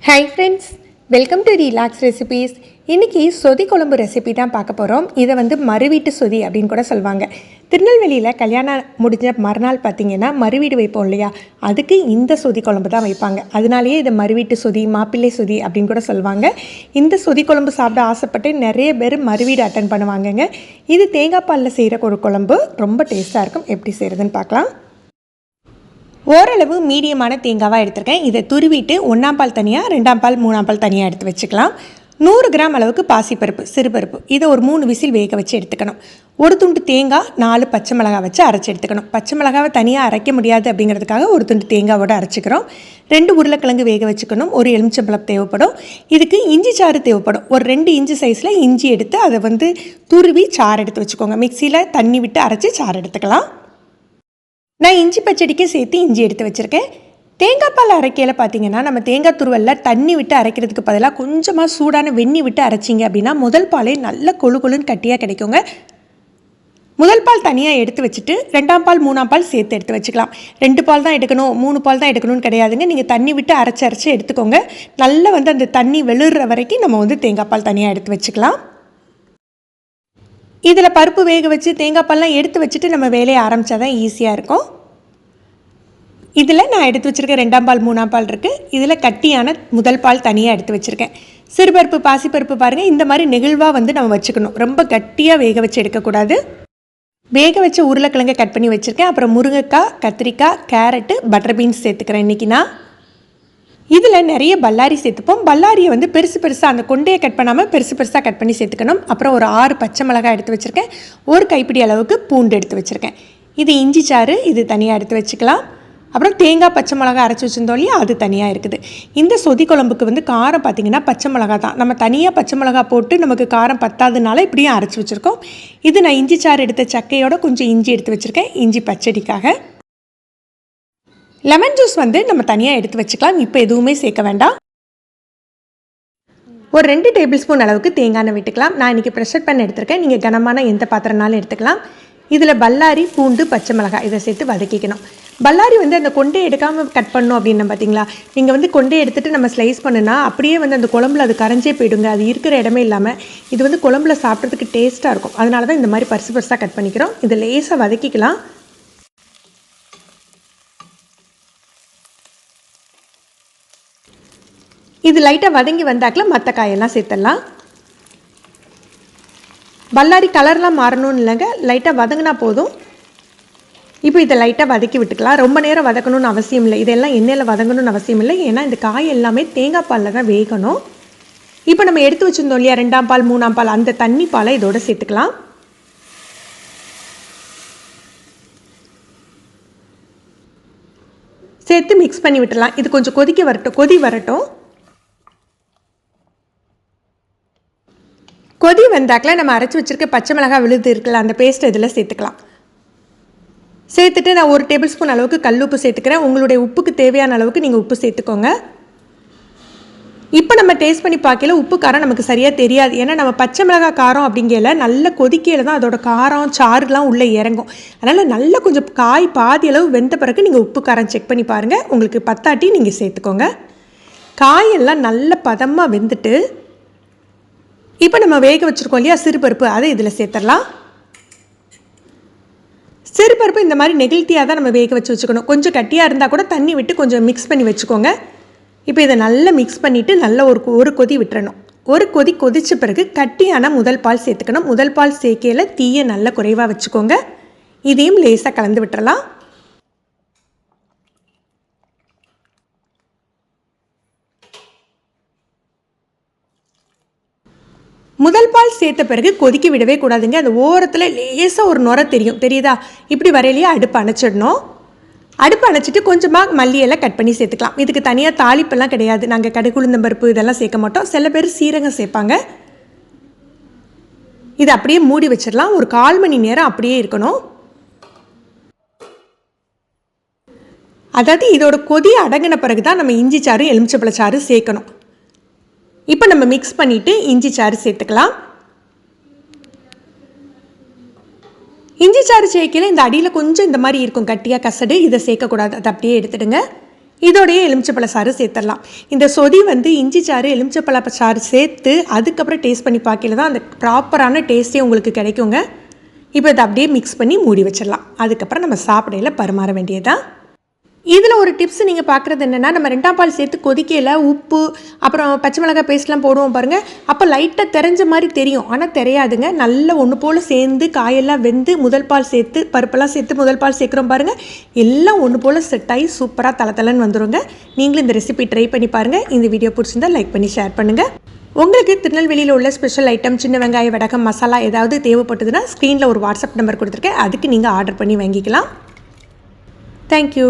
Hi friends, welcome to relax recipes. இன்றைக்கி சொதி குழம்பு recipe தான் பார்க்க போகிறோம். இதை மறுவீட்டு சொதி அப்படின்னு கூட சொல்லுவாங்க. திருநெல்வேலியில் கல்யாணம் முடிஞ்ச மறுநாள் பார்த்திங்கன்னா மறுவீடு வைப்போம் இல்லையா, அதுக்கு இந்த சொதி குழம்பு தான் வைப்பாங்க. அதனாலேயே இதை மறுவீட்டு சொதி, மாப்பிள்ளை சொதி அப்படின்னு கூட சொல்லுவாங்க. இந்த சொதி குழம்பு சாப்பிட ஆசைப்பட்டு நிறைய பேர் மறுவீடு அட்டன் பண்ணுவாங்கங்க. இது தேங்காய் பாலில் செய்கிற ஒரு குழம்பு, ரொம்ப டேஸ்ட்டாக இருக்கும். எப்படி செய்கிறதுன்னு பார்க்கலாம். ஓரளவு மீடியமான தேங்காவாக எடுத்துருக்கேன். இதை துருவிட்டு 1ஆம் பால் தனியாக, 2ஆம் பால், 3ஆம் பால் தனியாக எடுத்து வச்சுக்கலாம். 100 கிராம் அளவுக்கு பாசிப்பருப்பு, சிறுபருப்பு, இதை ஒரு 3 விசில் வேக வச்சு எடுத்துக்கணும். ஒரு துண்டு தேங்காய், 4 பச்சை மிளகாய் வச்சு அரைச்சி எடுத்துக்கணும். பச்சை மிளகாவை தனியாக அரைக்க முடியாது அப்படிங்கிறதுக்காக ஒரு துண்டு தேங்காவோட அரைச்சிக்கிறோம். 2 உருளைக்கிழங்கு வேக வச்சுக்கணும். ஒரு எலுமிச்சம்பழம் தேவைப்படும். இதுக்கு இஞ்சி சாறு தேவைப்படும். ஒரு 2 இன்ச்சு சைஸில் இஞ்சி எடுத்து அதை துருவி சாறு எடுத்து வச்சுக்கோங்க. மிக்சியில் தண்ணி விட்டு அரைச்சி சாறு எடுத்துக்கலாம். நான் இஞ்சி பச்சடிக்கு சேர்த்து இஞ்சி எடுத்து வச்சுருக்கேன். தேங்காய் பால் அரைக்கையில் பார்த்திங்கன்னா, நம்ம தேங்காய் துருவலில் தண்ணி விட்டு அரைக்கிறதுக்கு பதிலாக கொஞ்சமாக சூடான வெந்நி விட்டு அரைச்சிங்க அப்படின்னா முதல் பாலே நல்ல கொழு கொழுன்னு கட்டியாக கிடைக்குங்க. முதல் பால் தனியாக எடுத்து வச்சுட்டு 2ஆம் பால், 3ஆம் பால் சேர்த்து எடுத்து வச்சுக்கலாம். 2 பால் தான் எடுக்கணும், 3 பால் தான் எடுக்கணும்னு கிடையாதுங்க. நீங்கள் தண்ணி விட்டு அரைச்சி எடுத்துக்கோங்க. நல்லா அந்த தண்ணி வெளுற வரைக்கும் நம்ம தேங்காய் பால் தனியாக எடுத்து வச்சுக்கலாம். இதில் பருப்பு வேக வச்சு தேங்காய் பால்லாம் எடுத்து வச்சுட்டு நம்ம வேலையை ஆரம்பித்தா தான் ஈஸியாக இருக்கும். இதில் நான் எடுத்து வச்சுருக்கேன் 2ஆம் பால், 3ஆம் பால் இருக்குது. இதில் கட்டியான முதல் பால் தனியாக எடுத்து வச்சுருக்கேன். சிறுபருப்பு, பாசிப்பருப்பு பாருங்கள், இந்த மாதிரி நெகிழ்வாக நம்ம வச்சுக்கணும். ரொம்ப கட்டியாக வேக வச்சு எடுக்கக்கூடாது. வேக வச்ச உருளைக்கிழங்கை கட் பண்ணி வச்சுருக்கேன். அப்புறம் முருங்கைக்காய், கத்திரிக்காய், கேரட்டு, பட்டர் பீன்ஸ் சேர்த்துக்கிறேன் இன்றைக்கி நான். இதில் நிறைய பல்லாரி சேர்த்துப்போம். பல்லாரியை பெருசு பெருசாக, அந்த கொண்டையை கட் பண்ணாமல் பெருசு பெருசாக கட் பண்ணி சேர்த்துக்கணும். அப்புறம் ஒரு 6 பச்சை மிளகாய் எடுத்து வச்சுருக்கேன். ஒரு கைப்பிடி அளவுக்கு பூண்டு எடுத்து வச்சுருக்கேன். இது இஞ்சி சாறு, இது தனியாக எடுத்து வச்சுக்கலாம். அப்புறம் தேங்காய், பச்சை மிளகாய் அரைச்சி வச்சுருந்தோம் இல்லையா, அது தனியாக இருக்குது. இந்த சொதி குழம்புக்கு காரம் பார்த்திங்கன்னா பச்சை மிளகாய் தான். நம்ம தனியாக பச்சை மிளகாய் போட்டு நமக்கு காரம் பத்தாததுனால இப்படியும் அரைச்சி வச்சுருக்கோம். இது நான் இஞ்சி சாறு எடுத்த சக்கையோட கொஞ்சம் இஞ்சி எடுத்து வச்சுருக்கேன், இஞ்சி பச்சடிக்காக. லெமன் ஜூஸ் நம்ம தனியாக எடுத்து வச்சுக்கலாம். இப்போ எதுவுமே சேர்க்க வேண்டாம். ஒரு 2 டேபிள் ஸ்பூன் அளவுக்கு தேங்காய் எண்ணெய் விட்டுக்கலாம். நான் இன்றைக்கி ப்ரெஷர் பேன் எடுத்துருக்கேன். நீங்கள் கனமான எந்த பாத்திரனாலும் எடுத்துக்கலாம். இதில் பல்லாரி, பூண்டு, பச்சை மிளகாய் இதை சேர்த்து வதக்கிக்கணும். பல்லாரி அந்த கொண்டை எடுக்காமல் கட் பண்ணணும் அப்படின்னா பார்த்தீங்களா, நீங்கள் கொண்டை எடுத்துகிட்டு நம்ம ஸ்லைஸ் பண்ணுனா அப்படியே அந்த குழம்புல அது கரைஞ்சே போயிடுங்க. அது இருக்கிற இடமே இல்லாமல் இது குழம்புல சாப்பிட்றதுக்கு டேஸ்ட்டாக இருக்கும். அதனால தான் இந்த மாதிரி பருசு பருசாக கட் பண்ணிக்கிறோம். இதை லேசாக வதக்கிக்கலாம். இது லைட்டாக வதங்கி வந்தாக்கில் மற்ற காயெல்லாம் சேர்த்துடலாம். பல்லாரி கலர்லாம் மாறணும்னு இல்லைங்க, லைட்டாக வதங்கினா போதும். இப்போ இதை லைட்டாக வதக்கி விட்டுக்கலாம். ரொம்ப நேரம் வதக்கணும்னு அவசியம் இல்லை. இதெல்லாம் எண்ணெயில் வதங்கணும்னு அவசியம் இல்லை. ஏன்னா இந்த காய் எல்லாமே தேங்காய் பாலில் தான் வேகணும். இப்போ நம்ம எடுத்து வச்சுருந்தோம் இல்லையா 2ஆம் பால், 3ஆம் பால், அந்த தண்ணி பாலை இதோட சேர்த்துக்கலாம். சேர்த்து மிக்ஸ் பண்ணி விட்டுடலாம். இது கொஞ்சம் கொதி வரட்டும். கொதி வந்தாக்கில் நம்ம அரைச்சி வச்சுருக்க பச்சை மிளகாய் விழுது இருக்குல்ல, அந்த பேஸ்ட்டை இதில் சேர்த்துக்கலாம். சேர்த்துட்டு நான் 1 டேபிள் ஸ்பூன் அளவுக்கு கல் உப்பு சேர்த்துக்கிறேன். உங்களுடைய உப்புக்கு தேவையான அளவுக்கு நீங்கள் உப்பு சேர்த்துக்கோங்க. இப்போ நம்ம டேஸ்ட் பண்ணி பார்க்கல உப்பு காரம் நமக்கு சரியாக தெரியாது. ஏன்னா நம்ம பச்சை மிளகாய் காரம் அப்படிங்கல நல்ல கொதிக்கையில் தான் அதோட காரம் சாறுலாம் உள்ளே இறங்கும். அதனால் நல்லா கொஞ்சம் காய் பாதி அளவு வெந்த பிறகு நீங்கள் உப்பு காரம் செக் பண்ணி பாருங்கள். உங்களுக்கு பத்தாட்டி நீங்கள் சேர்த்துக்கோங்க. காயெல்லாம் நல்ல பதமாக வெந்துட்டு இப்போ நம்ம வேக வச்சுருக்கோம் இல்லையா சிறுபருப்பு, அதை இதில் சேர்த்துடலாம். சிறுபருப்பு இந்த மாதிரி நெகிழ்த்தியாக தான் நம்ம வேக வச்சுக்கணும். கொஞ்சம் கட்டியாக இருந்தால் கூட தண்ணி விட்டு கொஞ்சம் மிக்ஸ் பண்ணி வச்சுக்கோங்க. இப்போ இதை நல்லா மிக்ஸ் பண்ணிவிட்டு நல்லா ஒரு கொதி விட்டுறணும். ஒரு கொதி கொதித்த பிறகு கட்டியான முதல் பால் சேர்த்துக்கணும். முதல் பால் சேர்க்கையில் தீயை நல்லா குறைவாக வச்சுக்கோங்க. இதையும் லேசாக கலந்து விட்டுறலாம். முதல் பால் சேர்த்த பிறகு கொதிக்க விடவே கூடாதுங்க. அந்த ஓரத்தில் லேசாக ஒரு நுரை தெரியுதா, இப்படி வரையிலேயே அடுப்பு அணைச்சிடணும். அடுப்பு அணைச்சிட்டு கொஞ்சமாக மல்லியெல்லாம் கட் பண்ணி சேர்த்துக்கலாம். இதுக்கு தனியாக தாளிப்பெல்லாம் கிடையாது. நாங்கள் கடுகுளுந்தம்பருப்பு இதெல்லாம் சேர்க்க மாட்டோம். சில பேர் சீரகம் சேர்ப்பாங்க. இது அப்படியே மூடி வச்சிடலாம். ஒரு 1/4 மணி நேரம் அப்படியே இருக்கணும். அதாவது இதோட கொதி அடங்கின பிறகு தான் நம்ம இஞ்சி சாறு, எலுமிச்சப்பழச்சாறு சேர்க்கணும். இப்போ நம்ம மிக்ஸ் பண்ணிவிட்டு இஞ்சி சாறு சேர்த்துக்கலாம். இஞ்சி சாறு சேர்க்கையில் இந்த அடியில் கொஞ்சம் இந்த மாதிரி இருக்கும் கட்டியாக கசடு, இதை சேர்க்கக்கூடாது. அதை அப்படியே எடுத்துடுங்க. இதோடைய எலுமிச்சப்பழ சாறு சேர்த்துடலாம். இந்த சொதி வந்து இஞ்சி சாறு எலுமிச்சப்பழ சாறு சேர்த்து அதுக்கப்புறம் டேஸ்ட் பண்ணி பார்க்கல தான் அந்த ப்ராப்பரான டேஸ்ட்டே உங்களுக்கு கிடைக்குங்க. இப்போ இதை அப்படியே மிக்ஸ் பண்ணி மூடி வச்சிடலாம். அதுக்கப்புறம் நம்ம சாப்பிடையில பரிமாற வேண்டியதுதான். இதில் ஒரு டிப்ஸ் நீங்கள் பார்க்குறது என்னென்னா, நம்ம 2ஆம் பால் சேர்த்து கொதிக்கையில் உப்பு அப்புறம் பச்சை மிளகாய் பேஸ்ட்லாம் போடுவோம் பாருங்கள். அப்போ லைட்டாக தெரிஞ்ச மாதிரி தெரியும், ஆனால் தெரியாதுங்க. நல்லா ஒன்று போல் சேர்ந்து காயெல்லாம் வெந்து முதல் பால் சேர்த்து பருப்பெல்லாம் சேர்த்து முதல் பால் சேர்க்குறோம் பாருங்கள். எல்லாம் ஒன்று போல் செட் ஆகி சூப்பராக தளன்னு வந்துடுங்க. நீங்களும் இந்த ரெசிபி ட்ரை பண்ணி பாருங்கள். இந்த வீடியோ பிடிச்சிருந்தா லைக் பண்ணி ஷேர் பண்ணுங்கள். உங்களுக்கு திருநெல்வேலியில் உள்ள ஸ்பெஷல் ஐட்டம் சின்ன வெங்காய வடகம் மசாலா ஏதாவது தேவைப்பட்டதுன்னா ஸ்க்ரீனில் ஒரு வாட்ஸ்அப் நம்பர் கொடுத்துருக்கேன். அதுக்கு நீங்கள் ஆர்டர் பண்ணி வாங்கிக்கலாம். தேங்க்யூ.